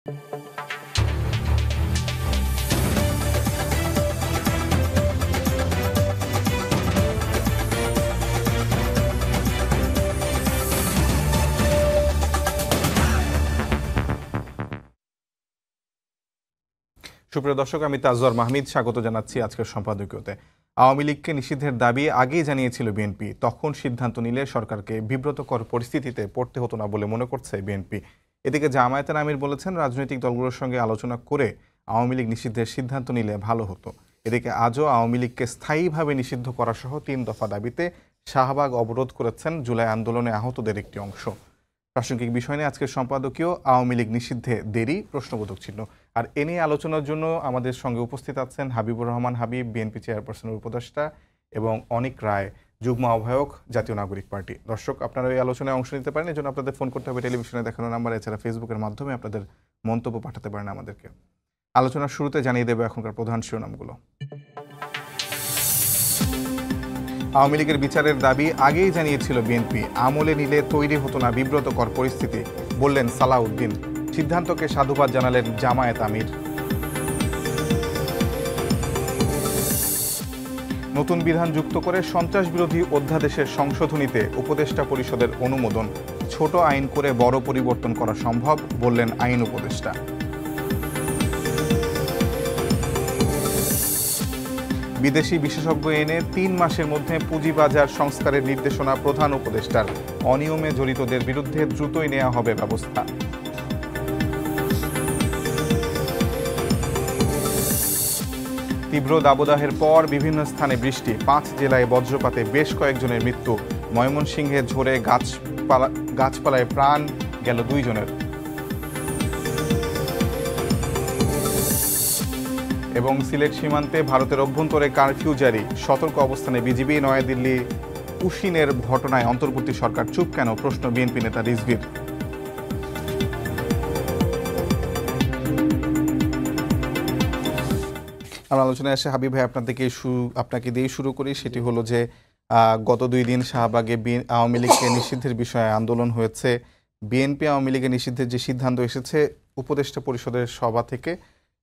সুপ্রিয় দর্শক, আমি তাজওয়ার মাহমিদ স্বাগত জানাচ্ছি আজকের সম্পাদকীয়তে। আওয়ামী লীগকে নিষিদ্ধের দাবি আগেই জানিয়েছিল বিএনপি, তখন সিদ্ধান্ত নিলে সরকারকে বিব্রতকর পরিস্থিতিতে পড়তে হতো না বলে মনে করছে বিএনপি। এদিকে জামায়াতের আমির বলেছেন, রাজনৈতিক দলগুলোর সঙ্গে আলোচনা করে আওয়ামী লীগ নিষিদ্ধের সিদ্ধান্ত নিলে ভালো হতো। এদিকে আজও আওয়ামী লীগকে স্থায়ীভাবে নিষিদ্ধ করা সহ 3 দফা দাবিতে শাহবাগ অবরোধ করেছেন জুলাই আন্দোলনে আহতদের একটি অংশ। প্রাসঙ্গিক বিষয় নিয়ে আজকের সম্পাদকীয় আওয়ামী লীগ নিষিদ্ধে দেরি প্রশ্নবোধক চিহ্ন। আর এ নিয়ে আলোচনার জন্য আমাদের সঙ্গে উপস্থিত আছেন হাবিবুর রহমান হাবিব, বিএনপি চেয়ারপারসনের উপদেষ্টা, এবং অনিক রায়, যুগ্ম আহ্বায়ক, জাতীয় নাগরিক পার্টি। দর্শক, আপনারা এই আলোচনায় অংশ নিতে পারেন, এজন্য আপনাদের ফোন করতে হবে টেলিভিশনে দেখানো নাম্বার, এছাড়া ফেসবুকের মাধ্যমে আপনাদের মন্তব্য পাঠাতে পারেন আমাদেরকে। আলোচনার শুরুতে জানিয়ে দেবে এখনকার প্রধান শিরোনামগুলো। আওয়ামী লীগের বিচারের দাবি আগেই জানিয়েছিল বিএনপি, আমলে নিলে তৈরি হতো না বিব্রতকর পরিস্থিতি, বললেন সালাউদ্দিন। সিদ্ধান্তকে সাধুবাদ জানালেন জামায়াত আমির। নতুন বিধান যুক্ত করে সন্ত্রাস বিরোধী অধ্যাদেশের সংশোধনীতে উপদেষ্টা পরিষদের অনুমোদন। ছোট আইন করে বড় পরিবর্তন করা সম্ভব, বললেন আইন উপদেষ্টা। বিদেশি বিশেষজ্ঞ এনে 3 মাসের মধ্যে পুঁজিবাজার সংস্কারের নির্দেশনা প্রধান উপদেষ্টার। অনিয়মে জড়িতদের বিরুদ্ধে দ্রুতই নেওয়া হবে ব্যবস্থা। তীব্র দাবদাহের পর বিভিন্ন স্থানে বৃষ্টি, 5 জেলায় বজ্রপাতে বেশ কয়েকজনের মৃত্যু। ময়মনসিংহে ঝরে গাছপালায় প্রাণ গেল 2 জনের। এবং সিলেট সীমান্তে ভারতের অভ্যন্তরে কারফিউ জারি, সতর্ক অবস্থানে বিজিবি। নয়াদিল্লি উশিনের ঘটনায় অন্তর্বর্তী সরকার চুপ কেন, প্রশ্ন বিএনপি নেতা রিজভীর। আমরা আলোচনায় আসে হাবিব ভাই, আপনাকে দিয়েই শুরু করি। সেটি হলো যে গত 2 দিন শাহবাগে আওয়ামী লীগকে নিষিদ্ধের বিষয়ে আন্দোলন হয়েছে। বিএনপি আওয়ামী লীগের নিষিদ্ধের যে সিদ্ধান্ত এসেছে উপদেষ্টা পরিষদের সভা থেকে,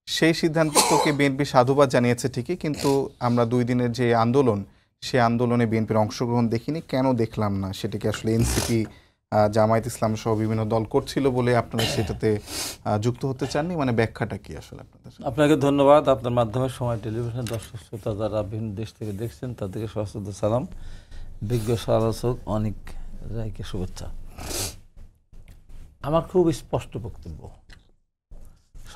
সেই সিদ্ধান্তকে বিএনপি সাধুবাদ জানিয়েছে ঠিকই, কিন্তু আমরা 2 দিনের যে আন্দোলন, সেই আন্দোলনে বিএনপির অংশগ্রহণ দেখিনি। কেন দেখলাম না? সেটাকে আসলে এনসিপি, জামায়াত ইসলাম সহ বিভিন্ন দল করছিল বলে আপনারা সেটাতে যুক্ত হতে চাননি, মানে ব্যাখ্যাটা কি আসলে আপনাদের? আপনাকে ধন্যবাদ। আপনার মাধ্যমে সময় টেলিভিশনের দর্শক শ্রোতা যারা বিভিন্ন দেশ থেকে দেখছেন তাদেরকে সশ্রদ্ধ সালাম। বিজ্ঞ আলোচক অনিক রায়কে শুভেচ্ছা। আমার খুব স্পষ্ট বক্তব্য,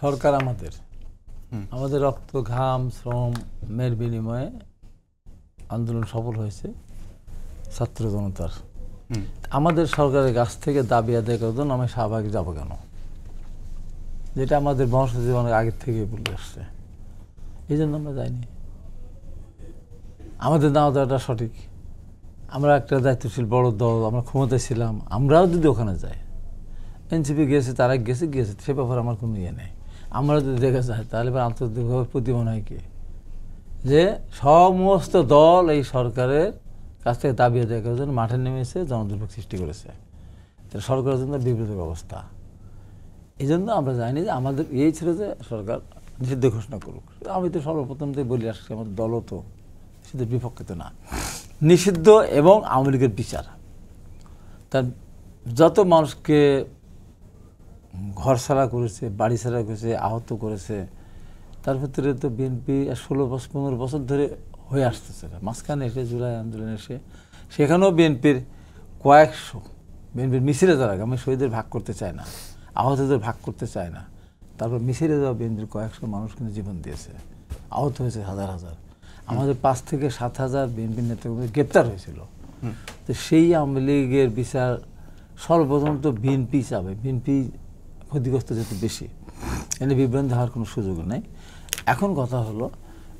সরকার আমাদের রক্ত, ঘাম, শ্রমের বিনিময়ে আন্দোলন সফল হয়েছে ছাত্র জনতার। আমাদের সরকারের কাছ থেকে দাবি আদায় করার জন্য আমি শাহবাগে যাব কেন, যেটা আমাদের বংশজীবন অনেক আগের থেকে বলে আসছে। এই জন্য আমরা যাইনি। আমাদের না দেওয়াটা সঠিক। আমরা একটা দায়িত্বশীল বড় দল, আমরা ক্ষমতায় ছিলাম, আমরাও যদি ওখানে যাই, এনসিপি গেছে, তারা গেছে, সে ব্যাপারে আমার কোনো ইয়ে নেই। আমরা যদি দেখা যায় তাহলে আন্তর্জাতিকভাবে প্রতিমন হয় কি, যে সমস্ত দল এই সরকারের কাছ থেকে দাবি আদায় করার জন্য মাঠে নেমেছে, জনদুর্ভোগ সৃষ্টি করেছে। তাহলে সরকারের জন্য বিব্রত অবস্থা। এই জন্য আমরা জানি যে আমাদের এই ছিল যে সরকার নিষিদ্ধ ঘোষণা করুক। আমি তো সর্বপ্রথম থেকে বলে আসছি, আমাদের দলও তো নিষিদ্ধের বিপক্ষে তো না। নিষিদ্ধ এবং আওয়ামী লীগের বিচার, তার যত মানুষকে ঘর ছাড়া করেছে, বাড়ি ছাড়া করেছে, আহত করেছে, তার ভিতরে তো বিএনপি 16-15 বছর ধরে হয়ে আসতেছে। মাঝখানে এসে জুলাই আন্দোলনে এসে সেখানেও বিএনপির কয়েকশো, বিএনপির মিছিলে যারা, আমি শহীদের ভাগ করতে চাই না, আহতদের ভাগ করতে চাই না, তারপর মিছিলে যাওয়া বিএনপির কয়েকশো মানুষ কিন্তু জীবন দিয়েছে, আহত হয়েছে হাজার হাজার। আমাদের 5 থেকে 7 হাজার বিএনপির নেতাকর্মী গ্রেপ্তার হয়েছিল। তো সেই আওয়ামী লীগের বিচার সর্বপ্রথম তো বিএনপি চাবে, বিএনপি ক্ষতিগ্রস্ত যেতে বেশি, এনে বিভ্রান্তি হওয়ার কোনো সুযোগ নেই। এখন কথা হলো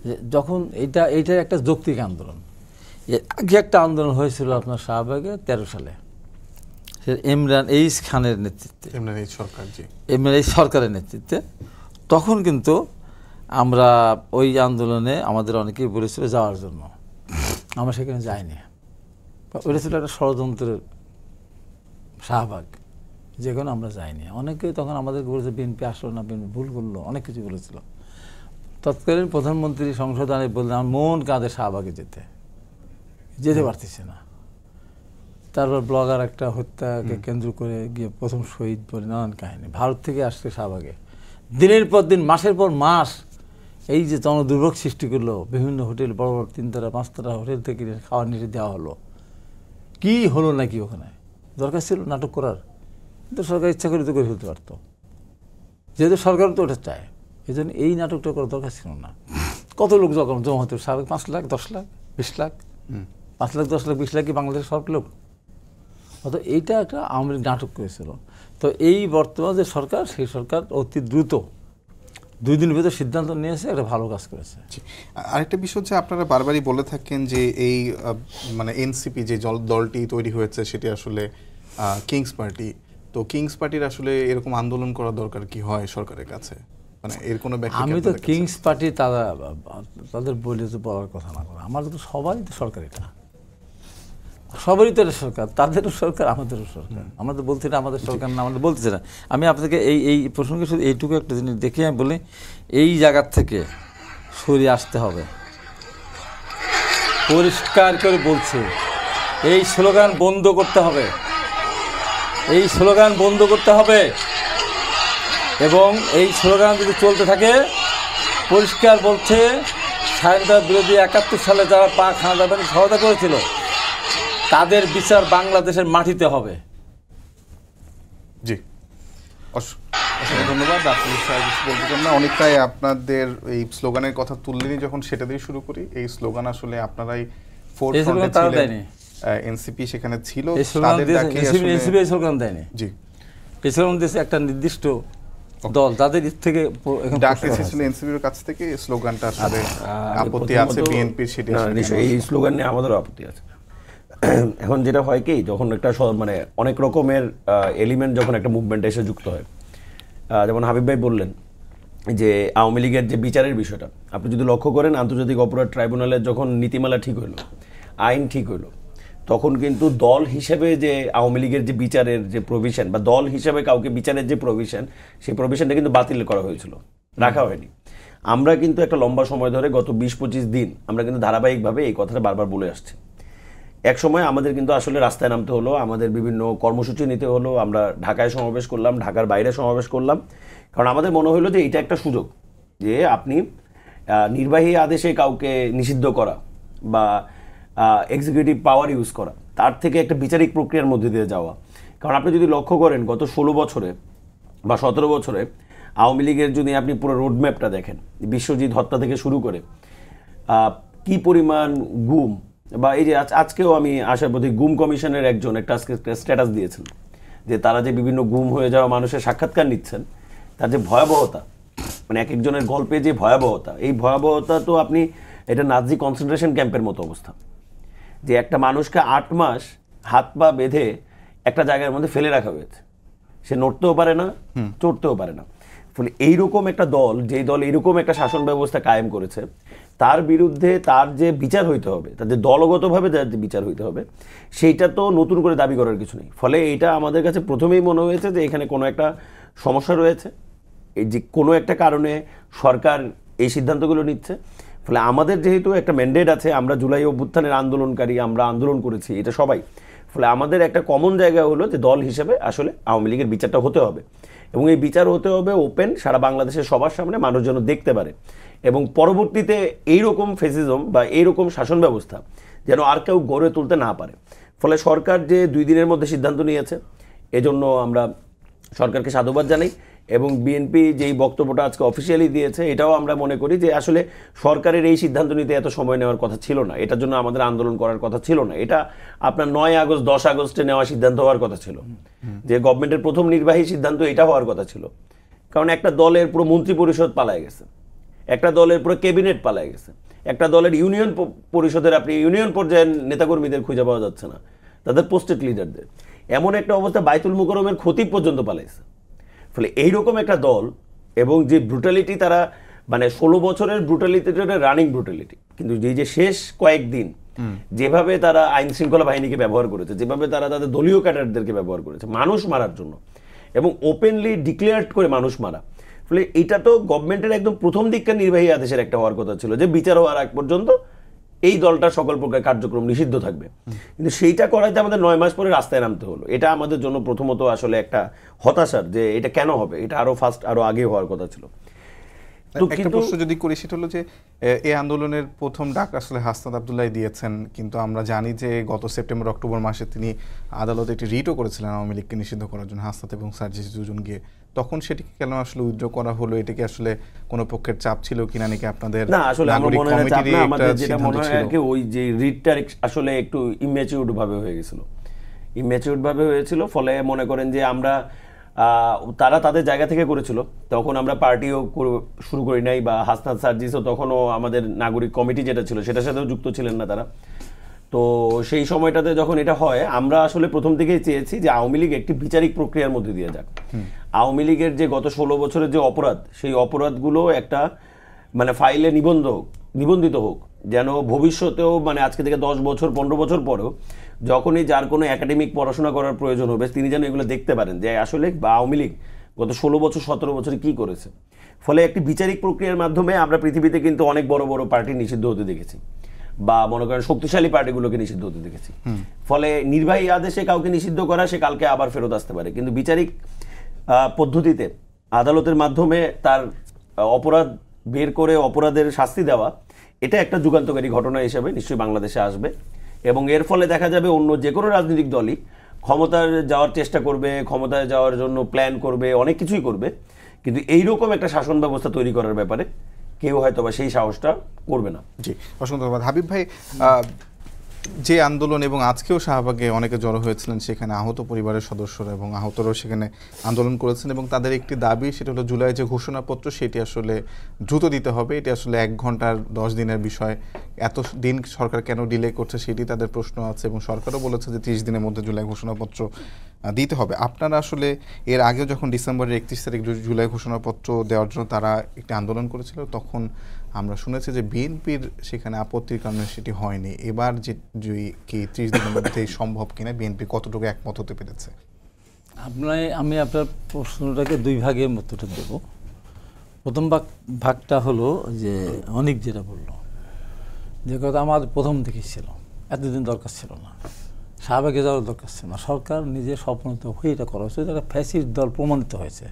যে যখন এইটা একটা যৌক্তিক আন্দোলন, আগে একটা আন্দোলন হয়েছিল আপনার শাহবাগে 13 সালে, ইমরান এইচ খানের নেতৃত্বে, ইমরান এইচ সরকারের নেতৃত্বে। তখন কিন্তু আমরা ওই আন্দোলনে আমাদের অনেকেই বলেছিল যাওয়ার জন্য, আমরা সেখানে যাইনি। ওইটা ছিল একটা ষড়যন্ত্রের শাহবাগ, যে কোনো আমরা যাইনি। অনেকে তখন আমাদেরকে বলেছে বিএনপি আসলো না, বিএনপি ভুল করলো, অনেক কিছু বলেছিল। তৎকালীন প্রধানমন্ত্রী সংসদে বললেন আমার মন কাঁদে শাহবাগে যেতে পারতেছে না। তারপর ব্লগার একটা হত্যাকে কেন্দ্র করে গিয়ে প্রথম শহীদ বলে নানান কাহিনী। ভারত থেকে আসছে শাহবাগে, দিনের পর দিন, মাসের পর মাস এই যে জনদুর্ভোগ সৃষ্টি করলো। বিভিন্ন হোটেল, বড় বড় 3 তারা 5 তারা হোটেল থেকে খাওয়ার নিষেধ দেওয়া হলো। কি হলো নাকি ওখানে? দরকার ছিল নাটক করার, কিন্তু সরকার ইচ্ছা করে তো করে ফেলতে পারতো, যেহেতু সরকার তো ওটা চায়। এই জন্য এই নাটকটা করার দরকার ছিল না। কত লোক যখন জমা হতো, সাবেক 5 লাখ 10 লাখ 20 লাখ, 5 লাখ 10 লাখ 20 লাখ কি বাংলাদেশের সব লোক? অত এইটা একটা আওয়ামী লীগ নাটক করেছিল। তো এই বর্তমান যে সরকার, সেই সরকার অতি দ্রুত 2 দিনের ভিতরে সিদ্ধান্ত নিয়েছে, একটা ভালো কাজ করেছে। আরেকটা বিষয় হচ্ছে আপনারা বারবারই বলে থাকেন যে এই মানে এনসিপি যে দলটি তৈরি হয়েছে সেটি আসলে কিংস পার্টি। তো কিংস পার্টির আসলে এরকম আন্দোলন করা দরকার কি হয় সরকারের কাছে? মানে এর কোনো ব্যাখ্যা? আমি তো কিংস পার্টি তাদের বলে তো বলার কথা না করে, আমার তো সবারই তো সরকার, এটা সবারই তো এটা সরকার, তাদেরও সরকার আমাদেরও সরকার। আমরা তো বলছি না আমাদের সরকার না, আমাদের বলতেছে না। আমি আপনাকে এই প্রসঙ্গে শুধু এইটুকু একটা জিনিস দেখে আমি বলি, এই জায়গার থেকে সরিয়ে আসতে হবে। পরিষ্কার করে বলছে, এই স্লোগান বন্ধ করতে হবে, এই স্লোগান বন্ধ করতে হবে। এবং এই স্লোগান যদি চলতে থাকে, পরিষ্কার বলছে স্বাধীনতা বিরোধী 71 সালে যারা পাক হানাদারকে সহায়তা করেছিল তাদের বিচার বাংলাদেশের মাটিতে হবে। জি, অসংখ্য ধন্যবাদ। আপনি বলতে চান না, অনেকটাই আপনাদের এই স্লোগানের কথা তুললেনি যখন সেটা দিয়ে শুরু করি। এই স্লোগান আসলে আপনারাই এনসিপি সেখানে ছিল, এনসিপি এই স্লোগান দেয়নি। জি, এই স্লোগান দিয়েছে একটা নির্দিষ্ট দল, তাদের থেকে ডাক এসেছিল এনসিপির কাছ থেকে। স্লোগানটা আসলে আপত্তি আছে বিএনপির, সেটা এই স্লোগান নিয়ে আমাদেরও আপত্তি আছে। এখন যেটা হয় কি, যখন একটা মানে অনেক রকমের এলিমেন্ট যখন একটা মুভমেন্টে এসে যুক্ত হয়, যেমন হাবিব ভাই বললেন যে আওয়ামী লীগের যে বিচারের বিষয়টা, আপনি যদি লক্ষ্য করেন আন্তর্জাতিক অপরাধ ট্রাইব্যুনালের যখন নীতিমালা ঠিক হইলো, আইন ঠিক হইলো, তখন কিন্তু দল হিসেবে যে আওয়ামী লীগের যে বিচারের যে প্রভিশন, বা দল হিসেবে কাউকে বিচারের যে প্রভিশন, সেই প্রভিশনটা কিন্তু বাতিল করা হয়েছিল, রাখা হয়নি। আমরা কিন্তু একটা লম্বা সময় ধরে গত 20-25 দিন আমরা কিন্তু ধারাবাহিকভাবে এই কথাটা বারবার বলে আসছি। এক সময় আমাদের কিন্তু আসলে রাস্তায় নামতে হলো, আমাদের বিভিন্ন কর্মসূচি নিতে হলো, আমরা ঢাকায় সমাবেশ করলাম, ঢাকার বাইরে সমাবেশ করলাম, কারণ আমাদের মনে হলো যে এটা একটা সুযোগ যে আপনি নির্বাহী আদেশে কাউকে নিষিদ্ধ করা বা এক্সিকিউটিভ পাওয়ার ইউজ করা, তার থেকে একটা বিচারিক প্রক্রিয়ার মধ্যে দিয়ে যাওয়া। কারণ আপনি যদি লক্ষ্য করেন গত 16 বছরে বা 17 বছরে আওয়ামী লীগের যদি আপনি পুরো রোডম্যাপটা দেখেন, বিশ্বজিৎ হত্যা থেকে শুরু করে কি পরিমাণ গুম, বা এই যে আজকেও আমি আশাবাদী গুম কমিশনের একজন একটা স্ট্যাটাস দিয়েছেন যে তারা যে বিভিন্ন গুম হয়ে যাওয়া মানুষের সাক্ষাৎকার নিচ্ছেন, তার যে ভয়াবহতা, মানে এক একজনের গল্পে যে ভয়াবহতা, এই ভয়াবহতা তো আপনি এটা নাজি কনসেন্ট্রেশন ক্যাম্পের মতো অবস্থা, যে একটা মানুষকে 8 মাস হাত পা বেঁধে একটা জায়গার মধ্যে ফেলে রাখা হয়েছে, সে নড়তেও পারে না, চড়তেও পারে না। ফলে এইরকম একটা দল, যেই দল এইরকম একটা শাসন ব্যবস্থা কায়েম করেছে, তার বিরুদ্ধে তার যে বিচার হইতে হবে, তাদের দলগতভাবে যার যে বিচার হইতে হবে, সেইটা তো নতুন করে দাবি করার কিছু নেই। ফলে এটা আমাদের কাছে প্রথমেই মনে হয়েছে যে এখানে কোনো একটা সমস্যা রয়েছে, এই যে কোনো একটা কারণে সরকার এই সিদ্ধান্তগুলো নিচ্ছে। ফলে আমাদের যেহেতু একটা ম্যান্ডেট আছে, আমরা জুলাই অভ্যুত্থানের আন্দোলনকারী, আমরা আন্দোলন করেছি, এটা সবাই। ফলে আমাদের একটা কমন জায়গা হলো যে দল হিসেবে আসলে আওয়ামী লীগের বিচারটা হতে হবে, এবং এই বিচার হতে হবে ওপেন, সারা বাংলাদেশের সবার সামনে মানুষ যেন দেখতে পারে, এবং পরবর্তীতে এইরকম ফেসিজম বা এইরকম শাসন ব্যবস্থা যেন আর কেউ গড়ে তুলতে না পারে। ফলে সরকার যে 2 দিনের মধ্যে সিদ্ধান্ত নিয়েছে, এজন্য আমরা সরকারকে সাধুবাদ জানাই। এবং বিএনপি যেই বক্তব্যটা আজকে অফিসিয়ালি দিয়েছে, এটাও আমরা মনে করি যে আসলে সরকারের এই সিদ্ধান্ত নিতে এত সময় নেওয়ার কথা ছিল না, এটার জন্য আমাদের আন্দোলন করার কথা ছিল না। এটা আপনার 9 আগস্ট 10 আগস্টে নেওয়া সিদ্ধান্ত হওয়ার কথা ছিল, যে গভর্নমেন্টের প্রথম নির্বাহী সিদ্ধান্ত এটা হওয়ার কথা ছিল। কারণ একটা দলের পুরো মন্ত্রী পরিষদ পালায় গেছে, একটা দলের পুরো ক্যাবিনেট পালায় গেছে, একটা দলের ইউনিয়ন পরিষদের আপনি ইউনিয়ন পর্যায়ের নেতাকর্মীদের খুঁজে পাওয়া যাচ্ছে না, তাদের পোস্টেড লিডারদের। এমন একটা অবস্থা বাইতুল মুকররমের খতিব পর্যন্ত পালাইছে। ফলে এইরকম একটা দল, এবং যে ব্রুটালিটি তারা, মানে 16 বছরের ব্রুটালিটিটা রানিং ব্রুটালিটি, কিন্তু যে শেষ কয়েকদিন যেভাবে তারা আইন শৃঙ্খলা বাহিনীকে ব্যবহার করেছে, যেভাবে তারা তাদের দলীয় ক্যাডারদেরকে ব্যবহার করেছে মানুষ মারার জন্য, এবং ওপেনলি ডিক্লেয়ার করে মানুষ মারা। ফলে এটা তো গভর্নমেন্টের একদম প্রথম দিককার নির্বাহী আদেশের একটা হওয়ার কথা ছিল যে বিচার হওয়ার আগ পর্যন্ত এই দলটা সকল প্রকার কার্যক্রম নিষিদ্ধ থাকবে, কিন্তু সেইটা করাইতে আমাদের 9 মাস পরে রাস্তায় নামতে হলো। এটা আমাদের জন্য প্রথমত আসলে একটা হতাশার, যে এটা কেন হবে, এটা আরো আগে হওয়ার কথা ছিল। তো একটা প্রশ্ন যদি করি সেটা হলো যে এই আন্দোলনের প্রথম ডাক আসলে হাসনাত আব্দুল্লাহ দিয়েছেন, কিন্তু আমরা জানি যে গত সেপ্টেম্বর অক্টোবর মাসে তিনি আদালতে একটি রিটও করেছিলেন আওয়ামী লীগকে নিষিদ্ধ করার জন্য, হাসনাত এবং সার্জিস দুজন গিয়ে। তখন সেটিকে কেন আসলে উইথড্র করা হলো? এটা কি আসলে কোনো পক্ষের চাপ ছিল কিনা, নাকি আপনাদের না? আসলে আমার মনে হয় চাপ না, আমাদের যেটা মনে হয় আর কি, ওই যে রিটটা আসলে একটু ইম্যাচিউরড ভাবে হয়ে গেছিল। ফলে মনে করেন যে আমরা তারা তাদের জায়গা থেকে করেছিল, তখন আমরা পার্টিও শুরু করি নাই, বা হাসনাত সার্জিসও তখনও আমাদের নাগরিক কমিটি যেটা ছিল সেটার সাথেও যুক্ত ছিলেন না তারা। তো সেই সময়টাতে যখন এটা হয়, আমরা আসলে প্রথম থেকেই চেয়েছি যে আওয়ামী লীগ একটি বিচারিক প্রক্রিয়ার মধ্যে দিয়ে যাক। আওয়ামী লীগের যে গত 16 বছরের যে অপরাধ, সেই অপরাধগুলো একটা মানে ফাইলে নিবন্ধিত হোক, যেন ভবিষ্যতেও মানে আজকে থেকে 10 বছর 15 বছর পরেও যখনই যার কোনো একাডেমিক পড়াশোনা করার প্রয়োজন হবে, তিনি যেন এগুলো দেখতে পারেন যে আসলে আওয়ামী লীগ গত 16 বছর 17 বছরে কি করেছে। ফলে একটি বিচারিক প্রক্রিয়ার মাধ্যমে আমরা পৃথিবীতে কিন্তু অনেক বড় বড় পার্টি নিষিদ্ধ হতে দেখেছি, বা মনে করেন শক্তিশালী পার্টিগুলোকে নিষিদ্ধ হতে দেখেছি। ফলে নির্বাহী আদেশে কাউকে নিষিদ্ধ করা, সে কালকে আবার ফেরত আসতে পারে, কিন্তু বিচারিক পদ্ধতিতে আদালতের মাধ্যমে তার অপরাধ বের করে অপরাধের শাস্তি দেওয়া, এটা একটা যুগান্তকারী ঘটনা হিসেবে নিশ্চয়ই বাংলাদেশে আসবে। এবং এর ফলে দেখা যাবে অন্য যে কোনো রাজনৈতিক দলই ক্ষমতায় যাওয়ার চেষ্টা করবে, ক্ষমতায় যাওয়ার জন্য প্ল্যান করবে, অনেক কিছুই করবে, কিন্তু এইরকম একটা শাসন ব্যবস্থা তৈরি করার ব্যাপারে কেউ হয়তো বা সেই সাহসটা করবে না। জি, অসংখ্য ধন্যবাদ। হাবিব ভাই, যে আন্দোলন এবং আজকেও শাহবাগে অনেকে জড়ো হয়েছিলেন, সেখানে আহত পরিবারের সদস্যরা এবং আহতরাও সেখানে আন্দোলন করেছেন, এবং তাদের একটি দাবি, সেটা হলো জুলাই যে ঘোষণাপত্র সেটি আসলে দ্রুত দিতে হবে। এটি আসলে 1 ঘন্টার 10 দিনের বিষয়, এত দিন সরকার কেন ডিলে করছে সেটি তাদের প্রশ্ন আছে, এবং সরকারও বলেছে যে 30 দিনের মধ্যে জুলাই ঘোষণাপত্র দিতে হবে। আপনারা আসলে এর আগেও যখন ডিসেম্বরের 31 তারিখ জুলাই ঘোষণাপত্র দেওয়ার জন্য তারা একটি আন্দোলন করেছিল, তখন আমরা শুনেছি যে বিএনপির সেখানে আপত্তির কারণে সেটি হয়নি। এবার যে কি 30 দিনের মধ্যে সম্ভব কিনা, বিএনপি কতটুকু একমত হতে পেরেছে? আমি আপনার প্রশ্নটাকে 2 ভাগের মধ্যে দেব। প্রথম ভাগটা হলো যে অনেক যেটা বললো, যে কথা আমার প্রথম থেকেই ছিল, এতদিন দরকার ছিল না, শাহবাগে যাওয়ার দরকার ছিল না, সরকার নিজে স্বপ্নত হয়ে এটা করা হয়েছে, এটা ফ্যাসিস্ট দল প্রমাণিত হয়েছে।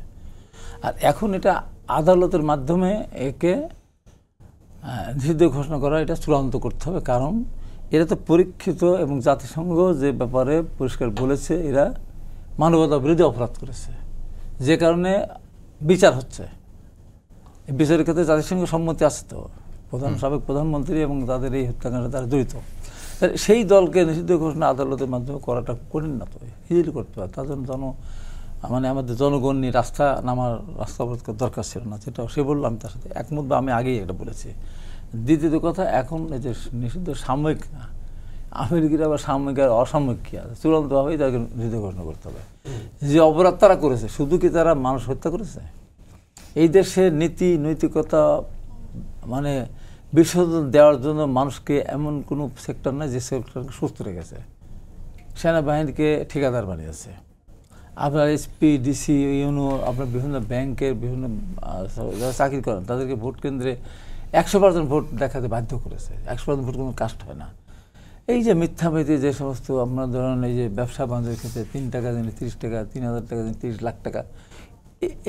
আর এখন এটা আদালতের মাধ্যমে একে নিষিদ্ধ ঘোষণা করা, এটা চূড়ান্ত করতে হবে, কারণ এরা তো পরীক্ষিত এবং জাতিসংঘ যে ব্যাপারে পরিষ্কার বলেছে এরা মানবতা বিরোধী অপরাধ করেছে, যে কারণে বিচার হচ্ছে। এই বিচারের ক্ষেত্রে জাতিসংঘ সম্মতি আছে, তো সাবেক প্রধানমন্ত্রী এবং তাদের এই হত্যাকাণ্ডে তারা জড়িত। সেই দলকে নিষিদ্ধ ঘোষণা আদালতের মাধ্যমে করাটা কঠিন না, তো ইজিলি করতে হয়। তার জন্য মানে আমাদের জনগণ নিয়ে রাস্তা অবরোধ করার দরকার ছিল না, যেটা সে বললো, আমি তার সাথে একমত, বা আমি আগেই এটা বলেছি। দ্বিতীয়ত কথা, এখন এই যে নিষিদ্ধ সাময়িক না, আমেরিকার আবার সাময়িক আর অসাময়িক কী আছে, চূড়ান্তভাবেই তাকে নিষিদ্ধ ঘোষণা করতে হবে। যে অপরাধ তারা করেছে, শুধু কি তারা মানুষ হত্যা করেছে? এই দেশের নৈতিকতা মানে বিসর্জন দেওয়ার জন্য মানুষকে এমন কোনো সেক্টর নাই যে সেক্টরকে সুস্থ রেখেছে। সেনাবাহিনীকে ঠিকাদার বানিয়েছে, আপনার এসপি, ডিসি, ইউনো, আপনার বিভিন্ন ব্যাংকের বিভিন্ন যারা চাকরি করেন তাদেরকে ভোট কেন্দ্রে 100% ভোট দেখাতে বাধ্য করেছে। 100% ভোট কোনো কাস্ট হয় না। এই যে মিথ্যামিথি যে সমস্ত আপনার ধরেন, এই যে ব্যবসা বাণিজ্যের ক্ষেত্রে 3 টাকা দিনে 30 টাকা, 3000 টাকা দিনে 30 লাখ টাকা,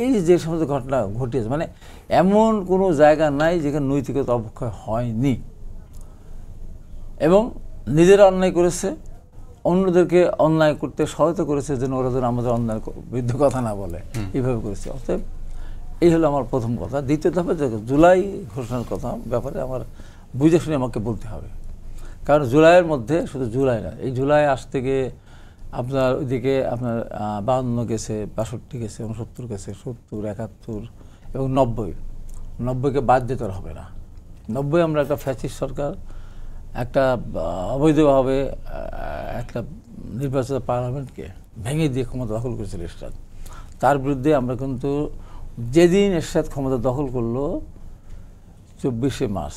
এই যে সমস্ত ঘটনা ঘটিয়েছে, মানে এমন কোনো জায়গা নাই যেখানে নৈতিকতা অবক্ষয় হয়নি। এবং নিজেরা অন্যায় করেছে, অন্যদেরকে অন্যায় করতে সহায়তা করেছে, যেন ওরা যেন আমাদের অন্যায় বিরুদ্ধে কথা না বলে, এইভাবে করেছে। অতএব এই হলো আমার প্রথম কথা। দ্বিতীয় ধাপে জুলাই ঘোষণার কথা ব্যাপারে আমার বুঝে শুনে আমাকে বলতে হবে, কারণ জুলাইয়ের মধ্যে শুধু জুলাই না, এই জুলাই আজ থেকে আপনার ওইদিকে আপনার 52 গেছে, 62 গেছে, 69 গেছে, 70, 71 এবং 90কে বাদ দিতে হবে না। 90 আমরা একটা ফ্যাসিস্ট সরকার, একটা অবৈধভাবে একটা নির্বাচিত পার্লামেন্টকে ভেঙে দিয়ে ক্ষমতা দখল করেছিল এরশাদ। তার বিরুদ্ধে আমরা কিন্তু যেদিন এরশাদ ক্ষমতা দখল করলো 24শে মার্চ,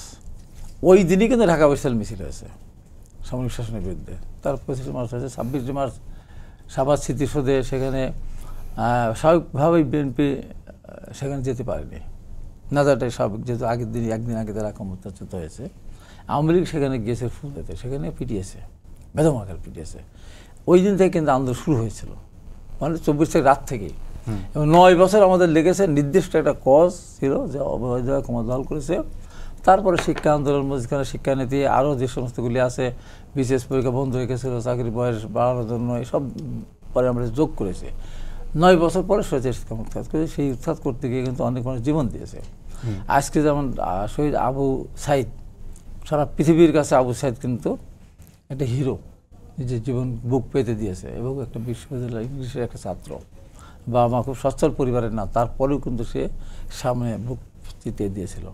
ওই দিনই কিন্তু ঢাকা বৈশাল মিছিল হয়েছে সামরিক শাসনের বিরুদ্ধে। তার 25শে মার্চ হয়েছে, 26শে মার্চ শাহবাজ স্মৃতিসৌধে সেখানে স্বাভাবিকভাবেই বিএনপি সেখানে যেতে পারেনি। না যাটাই স্বাভাবিক, যেহেতু আগের দিন একদিন আগে তারা ক্ষমতাচ্যুত হয়েছে। আওয়ামী লীগ সেখানে গিয়েছে ফুলেতে, সেখানে পিটিয়েছে, বেদম আকার পিটিয়েছে। ওই দিন থেকে কিন্তু আন্দোলন শুরু হয়েছিল, মানে 24 তারিখ রাত থেকেই। এবং 9 বছর আমাদের লেগেছে, নির্দিষ্ট একটা কজ ছিল যে অবৈধ ক্ষমতা দল করেছে। তারপরে শিক্ষা আন্দোলন, মাঝখানে শিক্ষানীতি, আরও যে সমস্তগুলি আছে, বিশেষ পরীক্ষা বন্ধ হয়ে গেছিলো, চাকরির বয়স বাড়ানোর জন্য, এসব পরে আমরা যোগ করেছি। 9 বছর পরে শহীদ উৎখাত করেছে। সেই উৎখাত করতে গিয়ে কিন্তু অনেক মানুষ জীবন দিয়েছে। আজকে যেমন শহীদ আবু সাইদ, সারা পৃথিবীর কাছে আবু সাইদ কিন্তু একটা হিরো, নিজের জীবন বুক পেতে দিয়েছে। এবং একটা বিশ্ববিদ্যালয় ইংলিশের একটা ছাত্র, বা আমার খুব সচ্ছল পরিবারের না, তারপরেও কিন্তু সে সামনে বুক চিতিয়ে দিয়েছিল।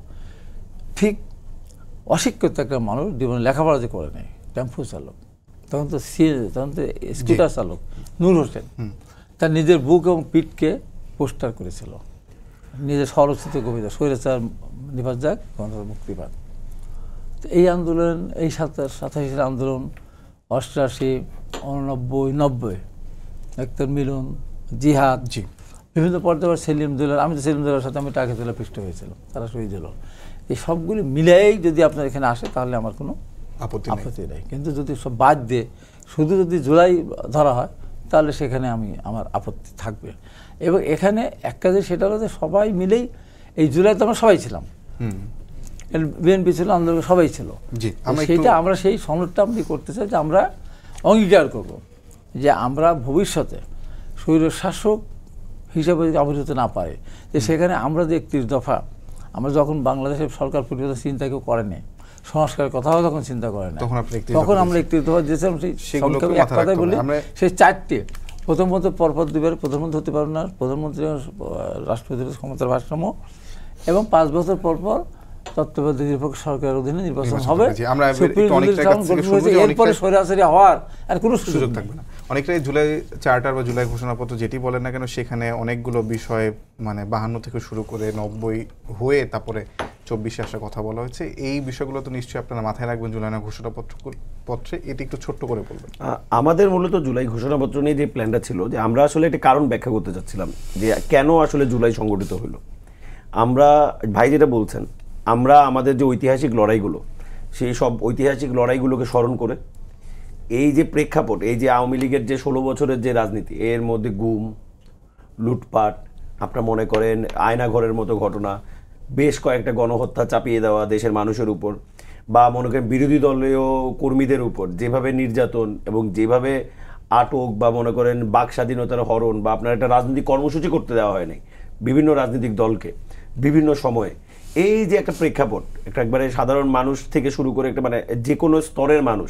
ঠিক অশিক্ষিত একটা মানুষ, জীবনে লেখাপড়া যে করে নেয়, টেম্পো চালক, তখন তো স্কুটার চালক নূর হোসেন, তার নিজের বুক এবং পিঠকে পোস্টার করেছিল, নিজের স্বরচিত কবিতা স্বৈরাচার নিপাত যাক, গণতন্ত্র মুক্তি পাক। এই আন্দোলন, এই 87 আন্দোলন, 88, 89, 90, একতর মিলন, জিহাদ, বিভিন্ন পর্যায়ে সেলিম দুলার, আমি তো সেলিম দুলার সাথে আমি টাকা তোলা পৃষ্ঠ হয়েছিল, তারা শহীদ হলো। এই সবগুলি মিলাই যদি আপনার এখানে আসে তাহলে আমার কোনো আপত্তি নেই। কিন্তু যদি সব বাদ দিয়ে শুধু যদি জুলাই ধরা হয় তাহলে সেখানে আমার আপত্তি থাকবে। এবং এখানে এক কাজে সেটা হলো যে সবাই মিলেই এই জুলাইতে আমরা সবাই ছিলাম, বিএনপি ছিল, আন্দোলন সবাই ছিল। সেইটা আমরা সেই সনদটা আমি করতে চাই যে আমরা অঙ্গীকার করব যে আমরা ভবিষ্যতে স্বৈর শাসক হিসাবে যদি আবির্ভূত হতে না পারে, যে সেখানে আমরা যে 31 দফা, আমরা যখন বাংলাদেশের সরকার পরিবর্তন চিন্তা কেউ করেনি, সংস্কারের কথাও যখন চিন্তা করে না, তখন আমরা 31 দফা দিয়েছিলাম। সেই সংখ্যাকে এক কথায় বলি, সেই 4টে প্রথমত পরপর 2বার প্রধানমন্ত্রী হতে পারবে না, প্রধানমন্ত্রী রাষ্ট্রপতির ক্ষমতার ভারসাম্য, এবং 5 বছর পরপর তত্ত্বাবধায়ক নিরপেক্ষ সরকারের অধীনে নির্বাচন হবে। এরপরে সরাসরি হওয়ার আর কোনো সুযোগ থাকবে না। অনেকটাই জুলাই চার্টার বা জুলাই ঘোষণাপত্র যেটি বলেন না কেন, সেখানে অনেকগুলো বিষয়, মানে 52 থেকে শুরু করে 90 হয়ে তারপরে 24-এ আসার কথা বলা হয়েছে। এই বিষয়গুলো তো নিশ্চয়ই আপনারা মাথায় রাখবেন জুলাই ঘোষণাপত্রে। এটি একটু ছোট্ট করে বলবেন। আমাদের মূলত জুলাই ঘোষণাপত্র নিয়ে যে প্ল্যানটা ছিল, যে আমরা আসলে একটা কারণ ব্যাখ্যা করতে চাচ্ছিলাম যে কেন আসলে জুলাই সংগঠিত হলো। আমরা, ভাই যেটা বলছেন, আমরা আমাদের যে ঐতিহাসিক লড়াইগুলো, সেই সব ঐতিহাসিক লড়াইগুলোকে স্মরণ করে এই যে প্রেক্ষাপট, এই যে আওয়ামী লীগের যে 16 বছরের যে রাজনীতি, এর মধ্যে গুম, লুটপাট, আপনারা মনে করেন আয়নাঘরের মতো ঘটনা, বেশ কয়েকটা গণহত্যা চাপিয়ে দেওয়া দেশের মানুষের উপর, বা মনে করেন বিরোধী দলীয় কর্মীদের উপর যেভাবে নির্যাতন এবং যেভাবে আটক, বা মনে করেন বাক স্বাধীনতার হরণ, বা আপনার একটা রাজনৈতিক কর্মসূচি করতে দেওয়া হয়নি বিভিন্ন রাজনৈতিক দলকে বিভিন্ন সময়ে, এই যে একটা প্রেক্ষাপট, একবারে সাধারণ মানুষ থেকে শুরু করে একটা মানে যে কোনো স্তরের মানুষ